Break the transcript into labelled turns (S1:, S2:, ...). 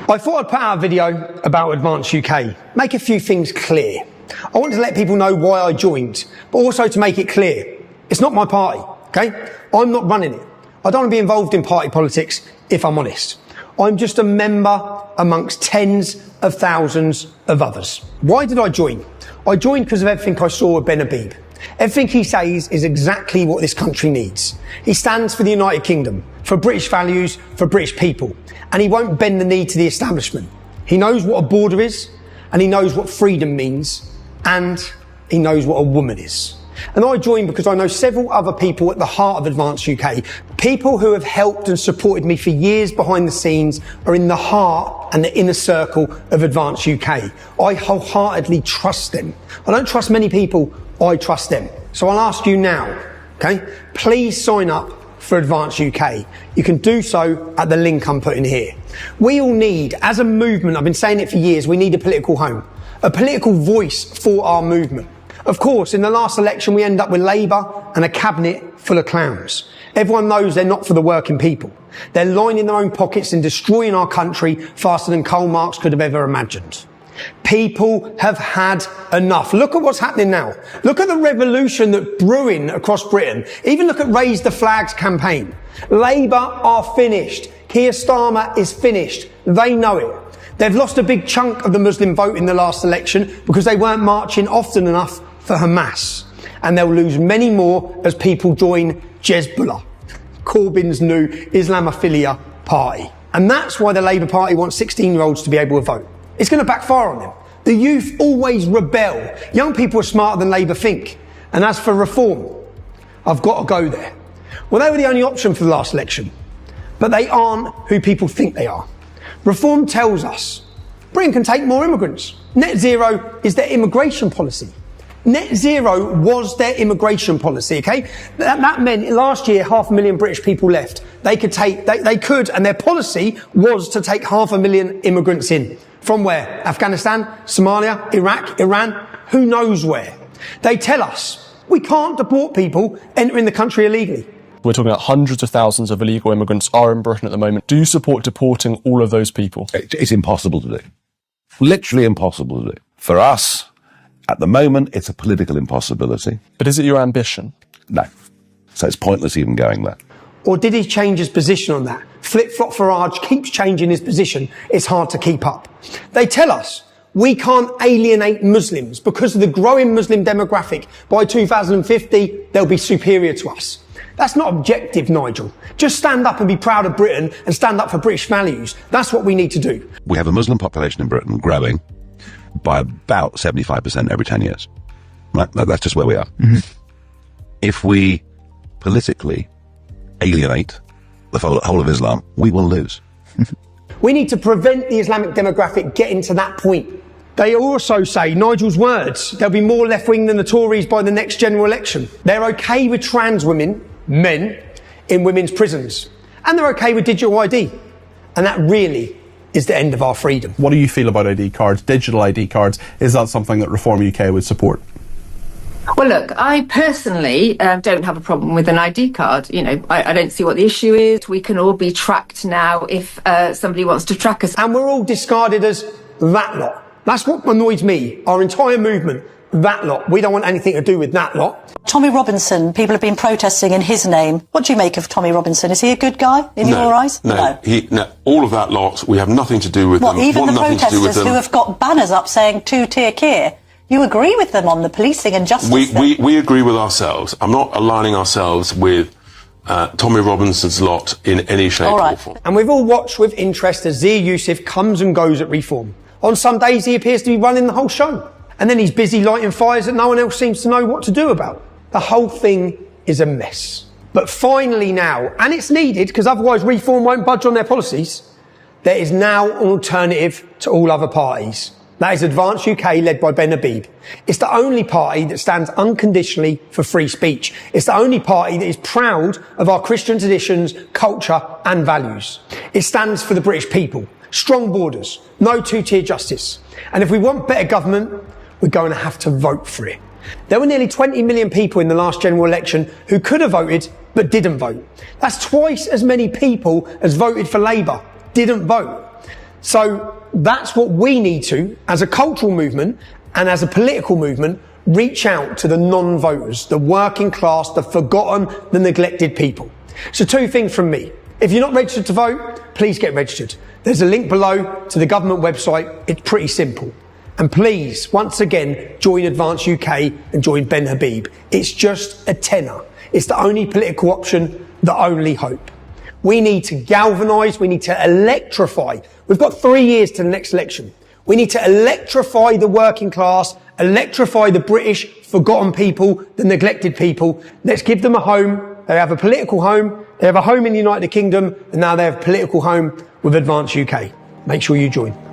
S1: I thought I'd put out a video about Advance UK, make a few things clear. I want to let people know why I joined, but also to make it clear, it's not my party, okay? I'm not running it. I don't want to be involved in party politics, if I'm honest. I'm just a member amongst tens of thousands of others. Why did I join? I joined because of everything I saw with Ben Habib. Everything he says is exactly what this country needs. He stands for the United Kingdom, for British values, for British people, and he won't bend the knee to the establishment. He knows what a border is, and he knows what freedom means, and he knows what a woman is. And I joined because I know several other people at the heart of Advance UK. People who have helped and supported me for years behind the scenes are in the heart and the inner circle of Advance UK. I wholeheartedly trust them. I don't trust many people, I trust them. So I'll ask you now, okay? Please sign up for Advance UK. You can do so at the link I'm putting here. We all need, as a movement, I've been saying it for years, we need a political home, a political voice for our movement. Of course, in the last election, we end up with Labour and a cabinet full of clowns. Everyone knows they're not for the working people. They're lining their own pockets and destroying our country faster than Karl Marx could have ever imagined. People have had enough. Look at what's happening now. Look at the revolution that's brewing across Britain. Even look at Raise the Flags campaign. Labour are finished. Keir Starmer is finished. They know it. They've lost a big chunk of the Muslim vote in the last election because they weren't marching often enough for Hamas. And they'll lose many more as people join Hezbollah, Corbyn's new Islamophilia party. And that's why the Labour Party wants 16-year-olds to be able to vote. It's going to backfire on them. The youth always rebel. Young people are smarter than Labour think. And as for reform, I've got to go there. Well, they were the only option for the last election. But they aren't who people think they are. Reform tells us Britain can take more immigrants. Net zero is their immigration policy. Net zero was their immigration policy, okay? That meant last year 500,000 British people left. They could, and their policy was to take 500,000 immigrants in. From where? Afghanistan, Somalia, Iraq, Iran, who knows where? They tell us we can't deport people entering the country illegally.
S2: We're talking about hundreds of thousands of illegal immigrants are in Britain at the moment. Do you support deporting all of those people?
S3: It's impossible to do. Literally impossible to do. For us, at the moment, it's a political impossibility.
S2: But is it your ambition?
S3: No. So it's pointless even going there.
S1: Or did he change his position on that? Flip-flop Farage keeps changing his position. It's hard to keep up. They tell us we can't alienate Muslims because of the growing Muslim demographic. By 2050, they'll be superior to us. That's not objective, Nigel. Just stand up and be proud of Britain and stand up for British values. That's what we need to do.
S3: We have a Muslim population in Britain growing by about 75% every 10 years. Right? That's just where we are. Mm-hmm. If we politically alienate the whole of Islam, we will lose.
S1: We need to prevent the Islamic demographic getting to that point. They also say, Nigel's words, there'll be more left-wing than the Tories by the next general election. They're okay with trans women, men, in women's prisons. And they're okay with digital ID. And that really is the end of our freedom.
S4: What do you feel about ID cards, digital ID cards? Is that something that Reform UK would support?
S5: Well, look, I personally don't have a problem with an ID card. You know, I don't see what the issue is. We can all be tracked now if somebody wants to track us.
S1: And we're all discarded as that lot. That's what annoys me. Our entire movement, that lot. We don't want anything to do with that lot.
S6: Tommy Robinson, people have been protesting in his name. What do you make of Tommy Robinson? Is he a good guy in your eyes?
S7: No. All of that lot, we have nothing to do with them.
S6: Even the protesters who have got banners up saying two-tier Keir, you agree with them on the policing and justice?
S7: We agree with ourselves. I'm not aligning ourselves with Tommy Robinson's lot in any shape or form.
S1: And we've all watched with interest as Zia Youssef comes and goes at Reform. On some days he appears to be running the whole show. And then he's busy lighting fires that no one else seems to know what to do about. The whole thing is a mess. But finally now, and it's needed because otherwise Reform won't budge on their policies, there is now an alternative to all other parties. That is Advance UK, led by Ben Habib. It's the only party that stands unconditionally for free speech. It's the only party that is proud of our Christian traditions, culture and values. It stands for the British people. Strong borders, no two-tier justice. And if we want better government, we're going to have to vote for it. There were nearly 20 million people in the last general election who could have voted but didn't vote. That's twice as many people as voted for Labour, didn't vote. So that's what we need to, as a cultural movement and as a political movement, reach out to the non-voters, the working class, the forgotten, the neglected people. So 2 things from me. If you're not registered to vote, please get registered. There's a link below to the government website. It's pretty simple. And please, once again, join Advance UK and join Ben Habib. It's just a tenner. It's the only political option, the only hope. We need to galvanise, we need to electrify. We've got 3 years to the next election. We need to electrify the working class, electrify the British forgotten people, the neglected people. Let's give them a home. They have a political home. They have a home in the United Kingdom, and now they have a political home with Advance UK. Make sure you join.